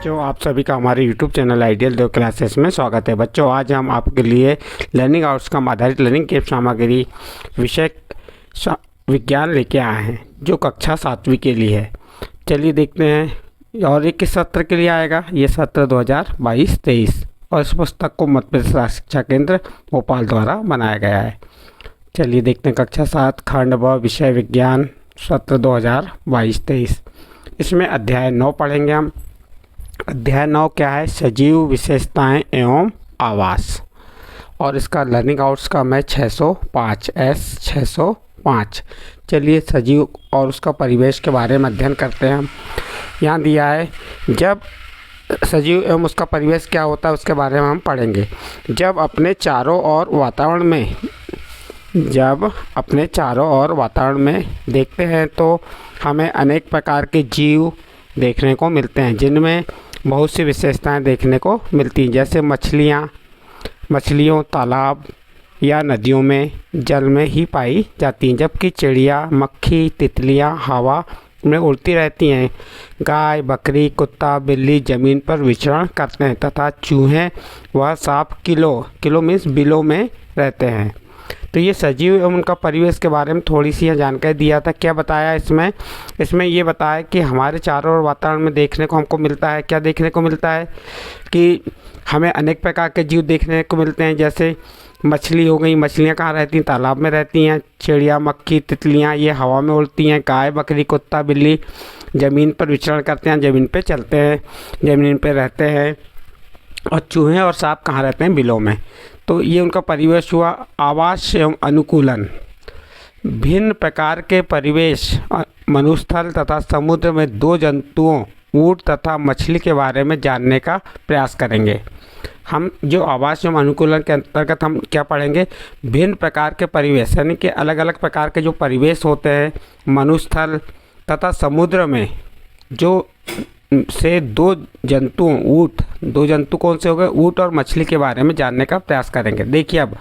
बच्चों, आप सभी का हमारे यूट्यूब चैनल आइडियल देव क्लासेस में स्वागत है। बच्चों, आज हम आपके लिए लर्निंग आउटकम आधारित लर्निंग केप सामग्री विषय विज्ञान लेके आए हैं, जो कक्षा 7वीं के लिए है। चलिए देखते हैं। और ये किस सत्र के लिए आएगा? ये सत्र 2022-23 और इस पुस्तक को मध्य प्रदेश राष्ट्रीय शिक्षा केंद्र भोपाल द्वारा बनाया गया है। चलिए देखते हैं। कक्षा 7 खंड व विषय विज्ञान सत्र 2022-23। इसमें अध्याय 9 पढ़ेंगे हम। अध्याय 9 क्या है? सजीव विशेषताएं एवं आवास। और इसका लर्निंग आउटकम है 605 S 605। चलिए सजीव और उसका परिवेश के बारे में अध्ययन करते हैं हम। यहाँ दिया है, जब सजीव एवं उसका परिवेश क्या होता है उसके बारे में हम पढ़ेंगे। जब अपने चारों ओर वातावरण में देखते हैं तो हमें अनेक प्रकार के जीव देखने को मिलते हैं, जिनमें बहुत सी विशेषताएं देखने को मिलती हैं, जैसे मछलियों तालाब या नदियों में जल में ही पाई जाती हैं, जबकि चिड़िया, मक्खी, तितलियां हवा में उड़ती रहती हैं। गाय, बकरी, कुत्ता, बिल्ली ज़मीन पर विचरण करते हैं तथा चूहे व सांप किलो मीन्स बिलों में रहते हैं। तो ये सजीव एवं उनका परिवेश के बारे में थोड़ी सी जानकारी दिया था। क्या बताया इसमें ये बताया कि हमारे चारों ओर वातावरण में देखने को हमको मिलता है। क्या देखने को मिलता है कि हमें अनेक प्रकार के जीव देखने को मिलते हैं, जैसे मछली हो गई। मछलियाँ कहाँ रहती हैं? तालाब में रहती हैं। चिड़िया, मक्खी, तितलियाँ ये हवा में उड़ती हैं। गाय, बकरी, कुत्ता, बिल्ली ज़मीन पर विचरण करते हैं, ज़मीन पर चलते हैं, ज़मीन पर रहते हैं। और चूहे और सांप कहाँ रहते हैं? बिलों में। तो ये उनका परिवेश हुआ। आवास एवं अनुकूलन। भिन्न प्रकार के परिवेश मरुस्थल तथा समुद्र में दो जंतुओं ऊँट तथा मछली के बारे में जानने का प्रयास करेंगे। हम जो आवास एवं अनुकूलन के अंतर्गत हम क्या पढ़ेंगे? भिन्न प्रकार के परिवेश, यानी कि अलग अलग प्रकार के जो परिवेश होते हैं मरुस्थल तथा समुद्र में, जो से दो जंतु कौन से हो गए? ऊँट और मछली के बारे में जानने का प्रयास करेंगे। देखिए अब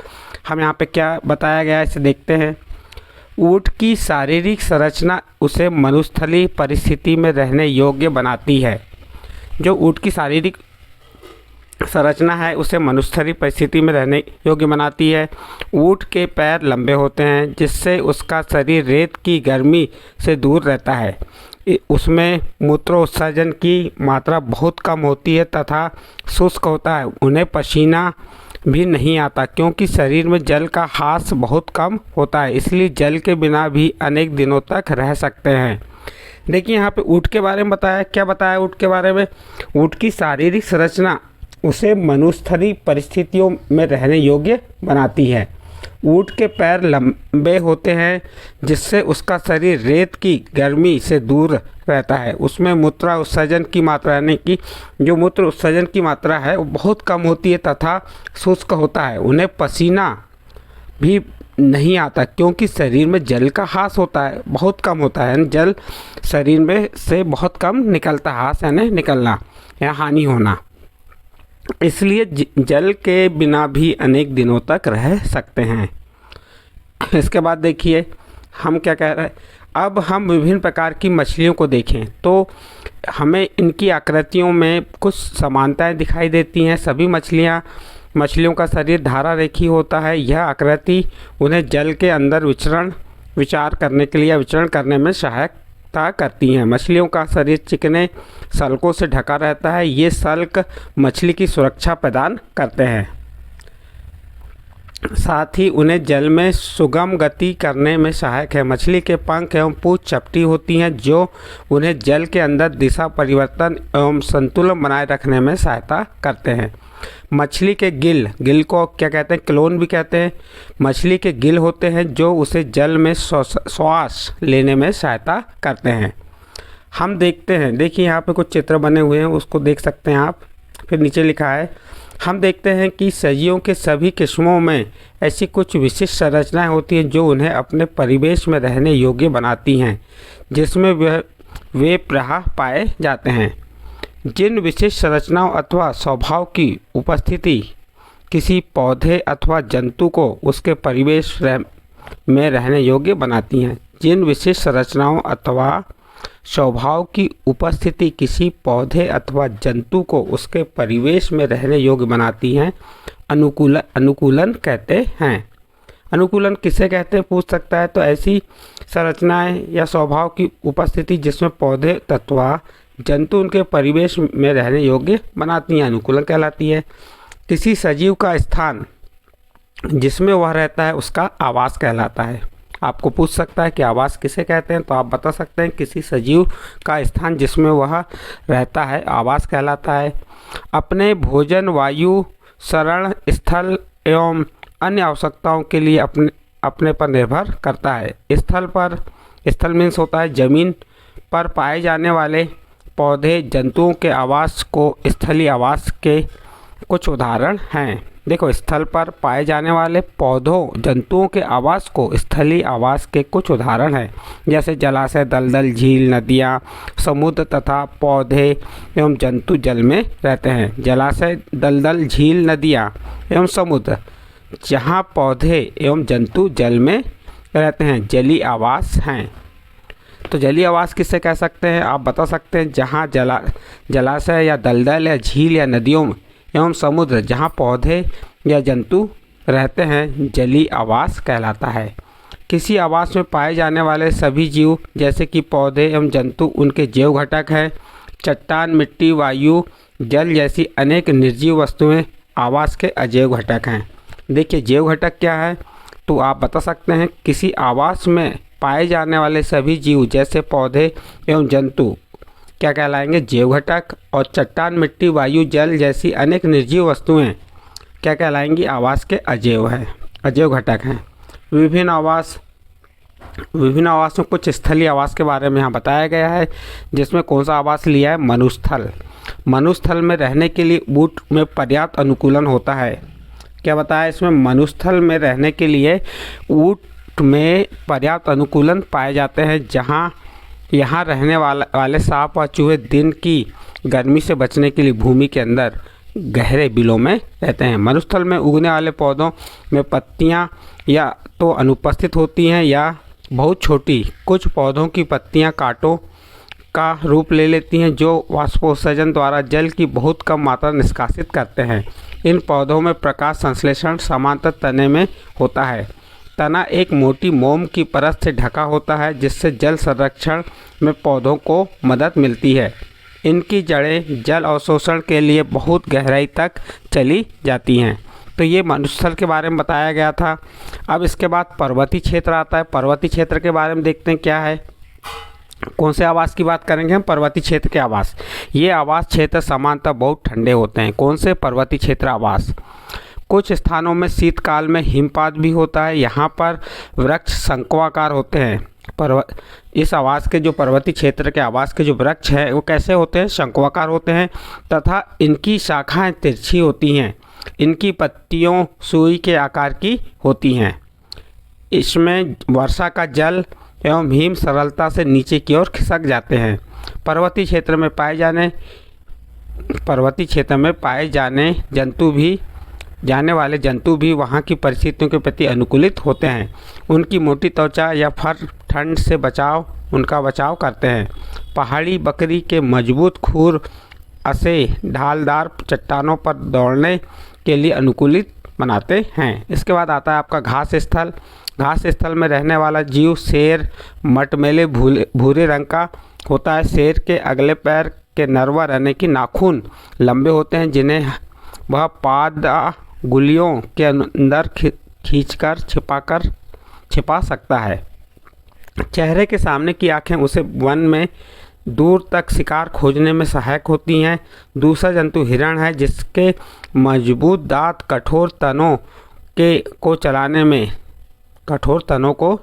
हम यहाँ पे क्या बताया गया है, इसे देखते हैं। ऊँट की शारीरिक संरचना उसे मरुस्थलीय परिस्थिति में रहने योग्य बनाती है। जो ऊँट की शारीरिक संरचना है उसे मरुस्थलीय परिस्थिति में रहने योग्य बनाती है। ऊँट के पैर लंबे होते हैं, जिससे उसका शरीर रेत की गर्मी से दूर रहता है। उसमें मूत्रोत्सर्जन की मात्रा बहुत कम होती है तथा शुष्क होता है। उन्हें पसीना भी नहीं आता, क्योंकि शरीर में जल का ह्रास बहुत कम होता है, इसलिए जल के बिना भी अनेक दिनों तक रह सकते हैं। देखिए यहाँ पे ऊँट के बारे में बताया। क्या बताया ऊँट के बारे में? ऊँट की शारीरिक संरचना उसे मरुस्थलीय परिस्थितियों में रहने योग्य बनाती है। ऊँट के पैर लंबे होते हैं, जिससे उसका शरीर रेत की गर्मी से दूर रहता है। उसमें मूत्र उत्सर्जन की मात्रा, यानी कि जो मूत्र उत्सर्जन की मात्रा है वो बहुत कम होती है तथा शुष्क होता है। उन्हें पसीना भी नहीं आता, क्योंकि शरीर में जल का ह्रास होता है, बहुत कम होता है, यानी जल शरीर में से बहुत कम निकलता है। ह्रास यानी निकलना या हानि होना। इसलिए जल के बिना भी अनेक दिनों तक रह सकते हैं। इसके बाद देखिए हम क्या कह रहे हैं। अब हम विभिन्न प्रकार की मछलियों को देखें तो हमें इनकी आकृतियों में कुछ समानताएं दिखाई देती हैं। सभी मछलियों का शरीर धारा रेखी होता है। यह आकृति उन्हें जल के अंदर विचार करने के लिए या विचरण करने में सहायता करती हैं। मछलियों का शरीर चिकने सल्कों से ढका रहता है। ये सल्क मछली की सुरक्षा प्रदान करते हैं, साथ ही उन्हें जल में सुगम गति करने में सहायक है। मछली के पंख एवं पूंछ चपटी होती हैं, जो उन्हें जल के अंदर दिशा परिवर्तन एवं संतुलन बनाए रखने में सहायता करते हैं। मछली के गिल को क्या कहते हैं? क्लोन भी कहते हैं। मछली के गिल होते हैं, जो उसे जल में श्वास लेने में सहायता करते हैं। हम देखते हैं, देखिए यहाँ पे कुछ चित्र बने हुए हैं, उसको देख सकते हैं आप। फिर नीचे लिखा है, हम देखते हैं कि सजीवों के सभी किस्मों में ऐसी कुछ विशिष्ट संरचनाएं होती हैं जो उन्हें अपने परिवेश में रहने योग्य बनाती हैं, जिसमें वे प्रायः पाए जाते हैं। जिन विशिष्ट संरचनाओं अथवा स्वभाव की उपस्थिति किसी पौधे अथवा जंतु को उसके परिवेश में रहने योग्य बनाती हैं। जिन विशिष्ट संरचनाओं अथवा स्वभाव की उपस्थिति किसी पौधे अथवा जंतु को उसके परिवेश में रहने योग्य बनाती हैं, अनुकूलन कहते हैं। अनुकूलन किसे कहते हैं पूछ सकता है। तो ऐसी संरचनाएं या स्वभाव की उपस्थिति जिसमें पौधे अथवा जंतु उनके परिवेश में रहने योग्य बनाती हैं, अनुकूलन कहलाती है। किसी सजीव का स्थान जिसमें वह रहता है उसका आवास कहलाता है। आपको पूछ सकता है कि आवास किसे कहते हैं, तो आप बता सकते हैं किसी सजीव का स्थान जिसमें वह रहता है आवास कहलाता है। अपने भोजन, वायु, शरण स्थल एवं अन्य आवश्यकताओं के लिए अपने पर निर्भर करता है। स्थल मीन्स होता है जमीन पर पाए जाने वाले पौधे जंतुओं के आवास को स्थलीय आवास के कुछ उदाहरण हैं। देखो, स्थल पर पाए जाने वाले पौधों जंतुओं के आवास को स्थलीय आवास के कुछ उदाहरण हैं, जैसे जलाशय, दलदल, झील, नदियाँ, समुद्र तथा पौधे एवं जंतु जल में रहते हैं। जलाशय, दलदल, झील, नदियाँ एवं समुद्र, जहाँ पौधे एवं जंतु जल में रहते हैं, जलीय आवास हैं। तो जलीय आवास किससे कह सकते हैं? आप बता सकते हैं जहाँ जलाशय या दलदल या झील या नदियों एवं समुद्र जहाँ पौधे या जंतु रहते हैं, जलीय आवास कहलाता है। किसी आवास में पाए जाने वाले सभी जीव जैसे कि पौधे एवं जंतु उनके जैव घटक हैं। चट्टान, मिट्टी, वायु, जल जैसी अनेक निर्जीव वस्तुएं आवास के अजैव घटक हैं। देखिए, जैव घटक क्या है? तो आप बता सकते हैं किसी आवास में पाए जाने वाले सभी जीव जैसे पौधे एवं जंतु क्या कहलाएंगे? जैव घटक। और चट्टान, मिट्टी, वायु, जल जैसी अनेक निर्जीव वस्तुएं क्या कहलाएंगी? आवास के अजैव घटक हैं। विभिन्न आवास में कुछ स्थलीय आवास के बारे में यहाँ बताया गया है, जिसमें कौन सा आवास लिया है? मनुस्थल। मनुस्थल में रहने के लिए ऊँट में पर्याप्त अनुकूलन होता है। क्या बताया इसमें? मनुस्थल में रहने के लिए ऊँट में पर्याप्त अनुकूलन पाए जाते हैं, जहाँ यहाँ रहने वाले सांप और चूहे दिन की गर्मी से बचने के लिए भूमि के अंदर गहरे बिलों में रहते हैं। मरुस्थल में उगने वाले पौधों में पत्तियाँ या तो अनुपस्थित होती हैं या बहुत छोटी। कुछ पौधों की पत्तियाँ कांटों का रूप ले लेती हैं, जो वाष्पोत्सर्जन द्वारा जल की बहुत कम मात्रा निष्कासित करते हैं। इन पौधों में प्रकाश संश्लेषण समांतर तने में होता है। तना एक मोटी मोम की परत से ढका होता है, जिससे जल संरक्षण में पौधों को मदद मिलती है। इनकी जड़ें जल अवशोषण के लिए बहुत गहराई तक चली जाती हैं। तो ये मनुस्थल के बारे में बताया गया था। अब इसके बाद पर्वतीय क्षेत्र आता है। पर्वतीय क्षेत्र के बारे में देखते हैं क्या है। कौन से आवास की बात करेंगे हम? पर्वतीय क्षेत्र के आवास। ये आवास क्षेत्र सामान्यतः बहुत ठंडे होते हैं। कौन से? पर्वतीय क्षेत्र आवास। कुछ स्थानों में शीतकाल में हिमपात भी होता है। यहाँ पर वृक्ष शंक्वाकार होते हैं। इस आवास के जो पर्वतीय क्षेत्र के आवास के जो वृक्ष हैं वो कैसे होते हैं? शंक्वाकार होते हैं तथा इनकी शाखाएं तिरछी होती हैं। इनकी पत्तियों सुई के आकार की होती हैं। इसमें वर्षा का जल एवं हिम सरलता से नीचे की ओर खिसक जाते हैं। पर्वतीय क्षेत्र में पाए जाने वाले जंतु भी वहाँ की परिस्थितियों के प्रति अनुकूलित होते हैं। उनकी मोटी त्वचा या फर ठंड से उनका बचाव करते हैं। पहाड़ी बकरी के मजबूत खूर असे ढालदार चट्टानों पर दौड़ने के लिए अनुकूलित बनाते हैं। इसके बाद आता है आपका घास स्थल। घास स्थल में रहने वाला जीव शेर मटमैले भूरे रंग का होता है। शेर के अगले पैर के नरवा यानी कि नाखून लंबे होते हैं, जिन्हें वह पाद गुलियों के अंदर खींचकर छिपा सकता है। चेहरे के सामने की आंखें उसे वन में दूर तक शिकार खोजने में सहायक होती हैं। दूसरा जंतु हिरण है, जिसके मजबूत दांत कठोर तनों को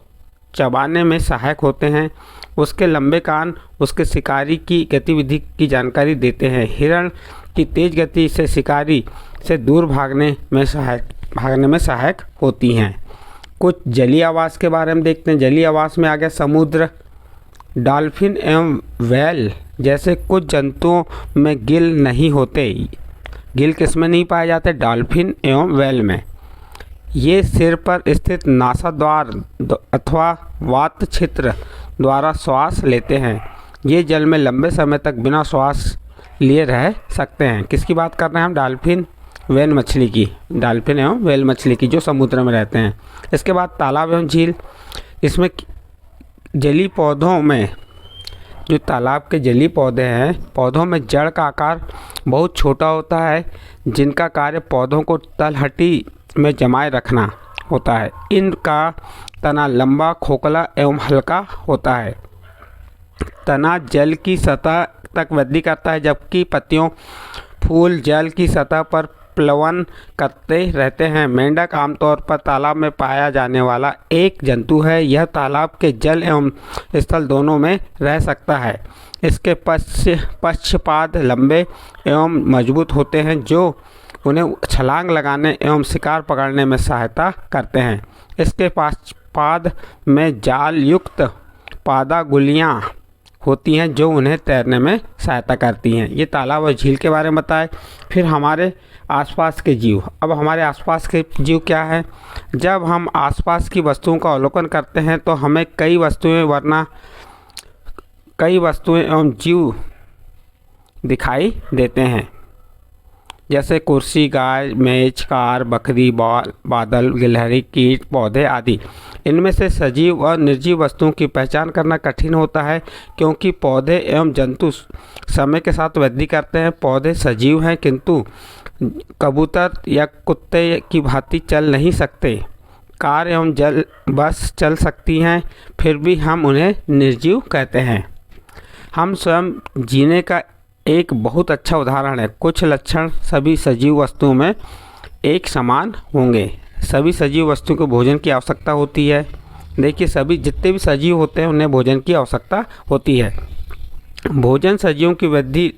चबाने में सहायक होते हैं। उसके लंबे कान उसके शिकारी की गतिविधि की जानकारी देते हैं। हिरण की तेज गति से शिकारी से दूर भागने में सहायक होती हैं। कुछ जलीय आवास के बारे में देखते हैं। जलीय आवास में आ गया समुद्र। डॉल्फिन एवं व्हेल जैसे कुछ जंतुओं में गिल नहीं होते। गिल किस में नहीं पाए जाते? डॉल्फिन एवं व्हेल में। ये सिर पर स्थित नासा द्वार अथवा वात छिद्र द्वारा श्वास लेते हैं। ये जल में लंबे समय तक बिना श्वास लिए रह सकते हैं। किसकी बात कर रहे हैं हम? डॉल्फिन व्हेल मछली की, डॉल्फिन एवं व्हेल मछली की, जो समुद्र में रहते हैं। इसके बाद तालाब एवं झील, इसमें जलीय पौधों में, जो तालाब के जलीय पौधे हैं, पौधों में जड़ का आकार बहुत छोटा होता है, जिनका कार्य पौधों को तलहटी में जमाए रखना होता है। इनका तना लंबा, खोखला एवं हल्का होता है। तना जल की सतह तक वृद्धि करता है, जबकि पत्तियों फूल जल की सतह पर प्लवन करते रहते हैं। मेंढक आमतौर पर तालाब में पाया जाने वाला एक जंतु है। यह तालाब के जल एवं स्थल दोनों में रह सकता है। इसके पक्षपाद लंबे एवं मजबूत होते हैं, जो उन्हें छलांग लगाने एवं शिकार पकड़ने में सहायता करते हैं। इसके पाद में जाल युक्त पादागुलियाँ होती हैं, जो उन्हें तैरने में सहायता करती हैं। ये तालाब और झील के बारे में बताएं। फिर हमारे आसपास के जीव। अब हमारे आसपास के जीव क्या है? जब हम आसपास की वस्तुओं का अवलोकन करते हैं तो हमें कई वस्तुएं एवं जीव दिखाई देते हैं, जैसे कुर्सी, गाय, मेज, कार, बकरी, बादल, गिलहरी, कीट, पौधे आदि। इनमें से सजीव और निर्जीव वस्तुओं की पहचान करना कठिन होता है, क्योंकि पौधे एवं जंतु समय के साथ वृद्धि करते हैं। पौधे सजीव हैं, किंतु कबूतर या कुत्ते की भांति चल नहीं सकते। कार एवं जल बस चल सकती हैं, फिर भी हम उन्हें निर्जीव कहते हैं। हम स्वयं जीने का एक बहुत अच्छा उदाहरण है। कुछ लक्षण सभी सजीव वस्तुओं में एक समान होंगे। सभी सजीव वस्तुओं को भोजन की आवश्यकता होती है। देखिए, सभी जितने भी सजीव होते हैं उन्हें भोजन की आवश्यकता होती है। भोजन सजीवों की वृद्धि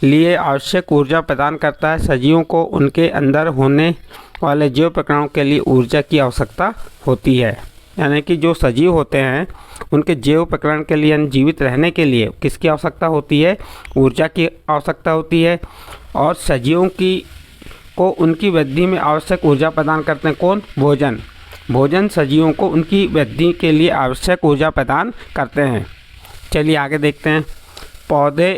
लिए आवश्यक ऊर्जा प्रदान करता है। सजीवों को उनके अंदर होने वाले जीव प्रकरणों के लिए ऊर्जा की आवश्यकता होती है। यानी कि जो सजीव होते हैं उनके जीव प्रकरण के लिए, जीवित रहने के लिए किसकी आवश्यकता होती है? ऊर्जा की आवश्यकता होती है। और सजीवों को उनकी वृद्धि में आवश्यक ऊर्जा प्रदान करते हैं कौन? भोजन। भोजन सजीवों को उनकी वृद्धि के लिए आवश्यक ऊर्जा प्रदान करते हैं। चलिए आगे देखते हैं। पौधे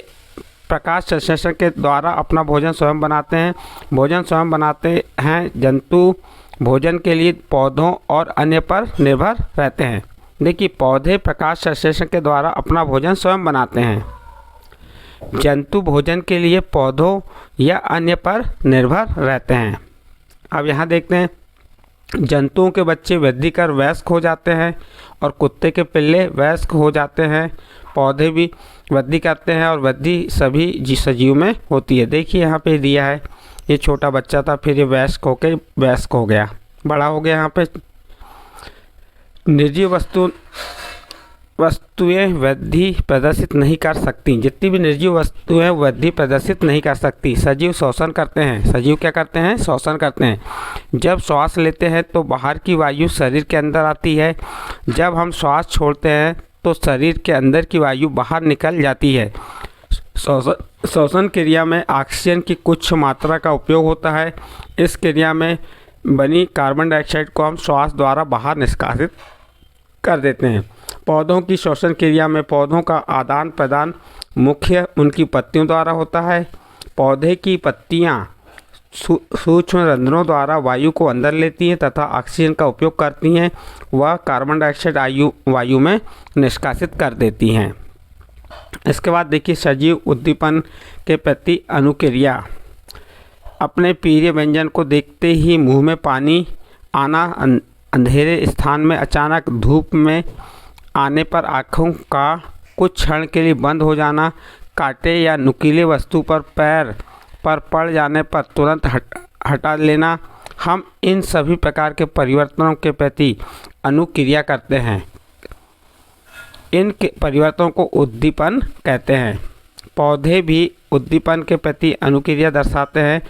प्रकाश संश्लेषण के द्वारा अपना भोजन स्वयं बनाते हैं। भोजन स्वयं बनाते हैं। जंतु भोजन के लिए पौधों और अन्य पर निर्भर रहते हैं। देखिए, पौधे प्रकाश संश्लेषण के द्वारा अपना भोजन स्वयं बनाते हैं। जंतु भोजन के लिए पौधों या अन्य पर निर्भर रहते हैं। अब यहाँ देखते हैं, जंतुओं के बच्चे वृद्धि कर वयस्क हो जाते हैं और कुत्ते के पिल्ले वयस्क हो जाते हैं। पौधे भी वृद्धि करते हैं और वृद्धि सभी सजीव में होती है। देखिए यहाँ पे दिया है, ये छोटा बच्चा था, फिर ये वयस्क हो गया, बड़ा हो गया। यहाँ पे निर्जीव वस्तुएं वृद्धि प्रदर्शित नहीं कर सकती। जितनी भी निर्जीव वस्तुएं वृद्धि प्रदर्शित नहीं कर सकती। सजीव शोषण करते हैं। सजीव क्या करते हैं? शोषण करते हैं। जब श्वास लेते हैं तो बाहर की वायु शरीर के अंदर आती है। जब हम श्वास छोड़ते हैं तो शरीर के अंदर की वायु बाहर निकल जाती है। श्वसन क्रिया में ऑक्सीजन की कुछ मात्रा का उपयोग होता है। इस क्रिया में बनी कार्बन डाइऑक्साइड को हम श्वास द्वारा बाहर निष्कासित कर देते हैं। पौधों की श्वसन क्रिया में पौधों का आदान प्रदान मुख्य उनकी पत्तियों द्वारा होता है। पौधे की पत्तियां सूक्ष्म रंध्रों द्वारा वायु को अंदर लेती हैं तथा ऑक्सीजन का उपयोग करती हैं। वह कार्बन डाइऑक्साइड वायु में निष्कासित कर देती हैं। इसके बाद देखिए, सजीव उद्दीपन के प्रति अनुक्रिया। अपने प्रिय व्यंजन को देखते ही मुंह में पानी आना, अंधेरे स्थान में अचानक धूप में आने पर आँखों का कुछ क्षण के लिए बंद हो जाना, कांटे या नुकीले वस्तु पर पैर पर पड़ जाने पर तुरंत हटा लेना, हम इन सभी प्रकार के परिवर्तनों के प्रति अनुक्रिया करते हैं। इन परिवर्तनों को उद्दीपन कहते हैं। पौधे भी उद्दीपन के प्रति अनुक्रिया दर्शाते हैं।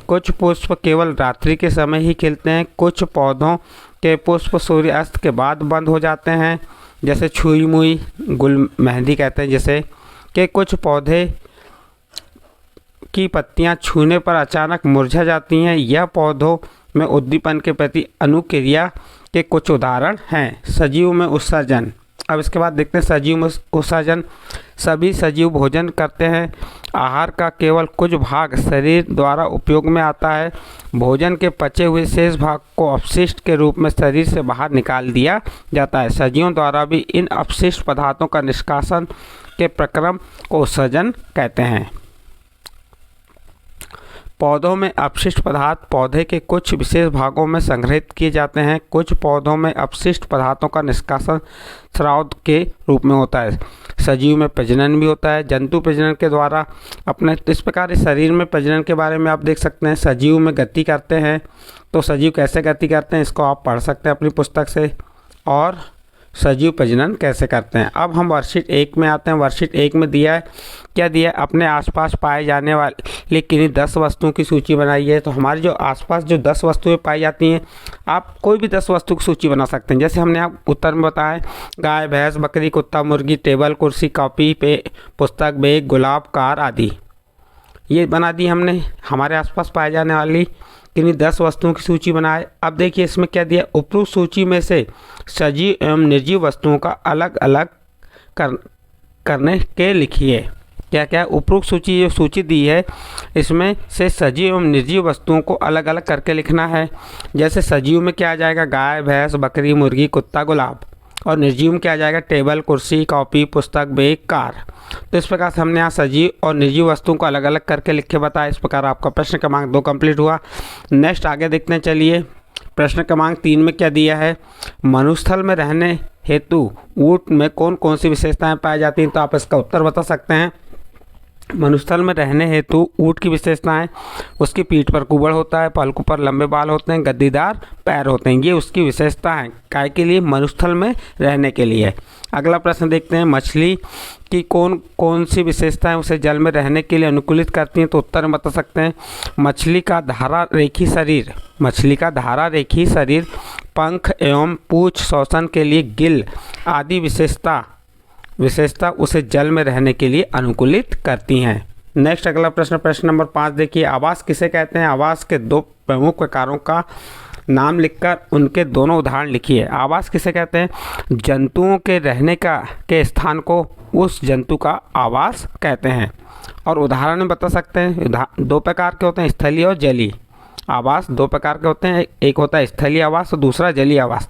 कुछ पुष्प केवल रात्रि के समय ही खिलते हैं। कुछ पौधों के पुष्प सूर्यास्त के बाद बंद हो जाते हैं, जैसे छुई मुई, गुल मेहंदी कहते हैं जैसे कि कुछ पौधे की पत्तियां छूने पर अचानक मुरझा जाती हैं। यह पौधों में उद्दीपन के प्रति अनुक्रिया के कुछ उदाहरण हैं। सजीव में उत्सर्जन। अब इसके बाद देखते हैं सजीव में उत्सर्जन। सभी सजीव भोजन करते हैं। आहार का केवल कुछ भाग शरीर द्वारा उपयोग में आता है। भोजन के पचे हुए शेष भाग को अपशिष्ट के रूप में शरीर से बाहर निकाल दिया जाता है। सजीवों द्वारा भी इन अपशिष्ट पदार्थों का निष्कासन के प्रक्रम को उत्सर्जन कहते हैं। पौधों में अपशिष्ट पदार्थ पौधे के कुछ विशेष भागों में संग्रहित किए जाते हैं। कुछ पौधों में अपशिष्ट पदार्थों का निष्कासन स्राव के रूप में होता है। सजीव में प्रजनन भी होता है। जंतु प्रजनन के द्वारा अपने इस प्रकार इस शरीर में प्रजनन के बारे में आप देख सकते हैं। सजीव में गति करते हैं, तो सजीव कैसे गति करते हैं इसको आप पढ़ सकते हैं अपनी पुस्तक से, और सजीव प्रजनन कैसे करते हैं। अब हम वर्कशीट 1 में आते हैं। वर्कशीट 1 में दिया है, क्या दिया है, अपने आसपास पाए जाने वाले किन्हीं 10 वस्तुओं की सूची बनाई है। तो हमारे जो आसपास जो 10 वस्तुएं पाई जाती हैं, आप कोई भी 10 वस्तु की सूची बना सकते हैं। जैसे हमने आप उत्तर में बताया, गाय, भैंस, बकरी, कुत्ता, मुर्गी, टेबल, कुर्सी, कॉपी, पुस्तक, बैग, गुलाब, कार आदि। ये बना दी हमने हमारे आसपास पाए जाने वाली किन्हीं 10 वस्तुओं की सूची बनाए। अब देखिए इसमें क्या दिया, उपरोक्त सूची में से सजीव एवं निर्जीव वस्तुओं का अलग अलग करने के लिखिए। क्या क्या उपरोक्त सूची जो सूची दी है, इसमें से सजीव एवं निर्जीव वस्तुओं को अलग अलग करके लिखना है। जैसे सजीव में क्या आ जाएगा, गाय, भैंस, बकरी, मुर्गी, कुत्ता, गुलाब, और निर्जीव में क्या आ जाएगा, टेबल, कुर्सी, कॉपी, पुस्तक, बैग, कार। तो इस प्रकार से हमने यहाँ सजीव और निर्जीव वस्तुओं को अलग अलग करके लिख के बताया। इस प्रकार आपका प्रश्न क्रमांक 2 कंप्लीट हुआ। नेक्स्ट आगे देखते हैं, चलिए प्रश्न क्रमांक 3 में क्या दिया है, मनुस्थल में रहने हेतु ऊँट में कौन कौन सी विशेषताएं पाई जाती हैं। तो आप इसका उत्तर बता सकते हैं। मनुस्थल में रहने हेतु ऊँट की विशेषताएं, उसकी पीठ पर कुबड़ होता है, पलकों पर लंबे बाल होते हैं, गद्दीदार पैर होते हैं। ये उसकी विशेषता है, काय के लिए, मनुस्थल में रहने के लिए। अगला प्रश्न देखते हैं, मछली की कौन कौन सी विशेषताएं उसे जल में रहने के लिए अनुकूलित करती हैं। तो उत्तर में बता सकते हैं, मछली का धारा रेखी शरीर, पंख एवं पूंछ, श्वसन के लिए गिल आदि विशेषता उसे जल में रहने के लिए अनुकूलित करती हैं। नेक्स्ट अगला प्रश्न, प्रश्न नंबर 5 देखिए, आवास किसे कहते हैं। आवास के 2 प्रमुख प्रकारों का नाम लिखकर उनके दोनों उदाहरण लिखिए। आवास किसे कहते हैं, जंतुओं के रहने के स्थान को उस जंतु का आवास कहते हैं। और उदाहरण में बता सकते हैं, 2 प्रकार के होते हैं, स्थलीय और जलीय आवास। 2 प्रकार के होते हैं, एक होता है स्थलीय आवास और दूसरा जलीय आवास।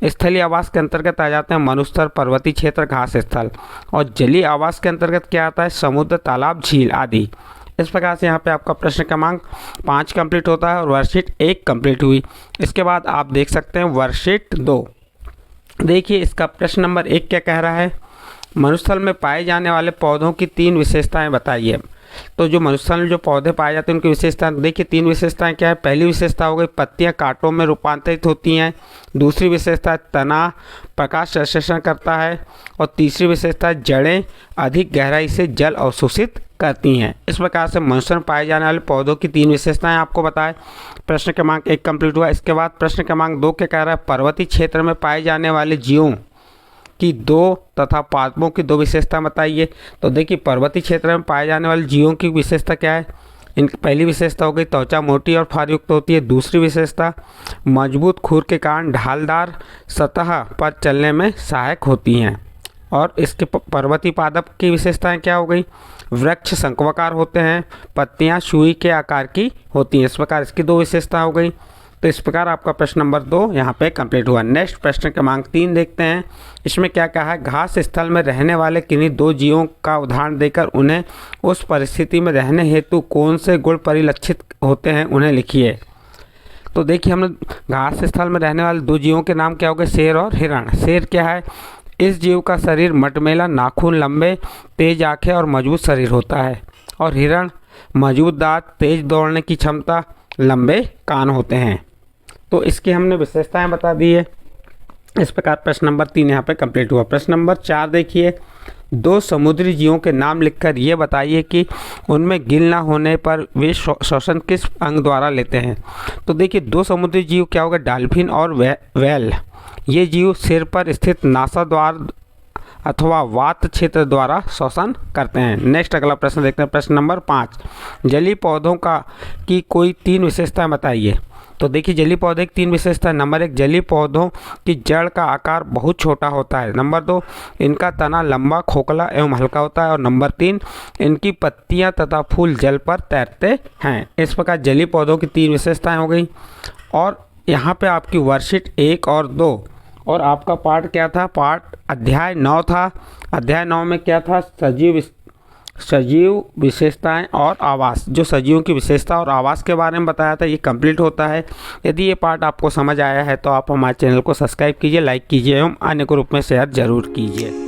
स्थलीय आवास के अंतर्गत आ जाते हैं मरुस्थल, पर्वतीय क्षेत्र, घास स्थल, और जलीय आवास के अंतर्गत क्या आता है, समुद्र, तालाब, झील आदि। इस प्रकार से यहाँ पे आपका प्रश्न क्रमांक 5 कंप्लीट होता है और वर्कशीट 1 कंप्लीट हुई। इसके बाद आप देख सकते हैं वर्कशीट 2। देखिए इसका प्रश्न नंबर 1 क्या कह रहा है, मरुस्थल में पाए जाने वाले पौधों की 3 विशेषताएं बताइए। तो जो मरुस्थल में जो पौधे पाए जाते हैं उनकी विशेषता देखिए, 3 विशेषताएं क्या है। पहली विशेषता हो गई, पत्तियां कांटों में रूपांतरित होती हैं। दूसरी विशेषता, तना प्रकाश संश्लेषण करता है। और तीसरी विशेषता, जड़ें अधिक गहराई से जल अवशोषित करती हैं। इस प्रकार से मनुष्य में पाए जाने वाले पौधों की 3 विशेषताएं आपको बताएं। प्रश्न क्रमांक 1 कंप्लीट हुआ। इसके बाद प्रश्न क्रमांक 2 क्या कह रहा है, पर्वतीय क्षेत्र में पाए जाने वाले जीवों की 2 तथा पादपों की 2 विशेषता बताइए। तो देखिए पर्वतीय क्षेत्र में पाए जाने वाले जीवों की विशेषता क्या है, इनकी पहली विशेषता हो गई, त्वचा मोटी और फारयुक्त होती है। दूसरी विशेषता, मजबूत खुर के कारण ढालदार सतह पर चलने में सहायक होती हैं। और इसके पर्वतीय पादप की विशेषताएं क्या हो गई, वृक्ष शंक्वाकार होते हैं, पत्तियां सुई के आकार की होती हैं। इस प्रकार इसकी 2 विशेषता हो गई। तो इस प्रकार आपका प्रश्न नंबर 2 यहाँ पे कंप्लीट हुआ। नेक्स्ट प्रश्न क्रमांक 3 देखते हैं। इसमें क्या कहा है, घास स्थल में रहने वाले किन्हीं 2 जीवों का उदाहरण देकर उन्हें उस परिस्थिति में रहने हेतु कौन से गुण परिलक्षित होते हैं उन्हें लिखिए। तो देखिए हमने घास स्थल में रहने वाले 2 जीवों के नाम क्या हो गए, शेर और हिरण। शेर क्या है, इस जीव का शरीर मटमैला, नाखून लंबे, तेज आँखें और मजबूत शरीर होता है। और हिरण, मजबूत दांत, तेज दौड़ने की क्षमता, लंबे कान होते हैं। तो इसकी हमने विशेषताएं बता दी है। इस प्रकार प्रश्न नंबर 3 यहाँ पे कंप्लीट हुआ। प्रश्न नंबर 4 देखिए, 2 समुद्री जीवों के नाम लिखकर ये बताइए कि उनमें गिल ना होने पर वे श्वसन किस अंग द्वारा लेते हैं। तो देखिए 2 समुद्री जीव क्या होगा, डॉल्फिन और व्हेल। ये जीव सिर पर स्थित नासाद्वार अथवा वात क्षेत्र द्वारा श्वसन करते हैं। नेक्स्ट अगला प्रश्न देखते हैं। प्रश्न नंबर 5, जलीय पौधों की कोई 3 विशेषताएं बताइए। तो देखिए जलीय पौधे की 3 विशेषता। नंबर 1, जलीय पौधों की जड़ का आकार बहुत छोटा होता है। नंबर 2, इनका तना लंबा, खोखला एवं हल्का होता है। और नंबर 3, इनकी पत्तियां तथा फूल जल पर तैरते हैं। इस प्रकार जलीय पौधों की 3 विशेषताएं हो गई। और यहाँ पे आपकी वर्कशीट 1 और 2 और आपका पार्ट क्या था, पार्ट अध्याय 9 था। अध्याय 9 में क्या था, सजीव विशेषताएं और आवास। जो सजीवों की विशेषता और आवास के बारे में बताया था, ये कंप्लीट होता है। यदि ये पार्ट आपको समझ आया है तो आप हमारे चैनल को सब्सक्राइब कीजिए, लाइक कीजिए एवं अन्य ग्रुप में शेयर जरूर कीजिए।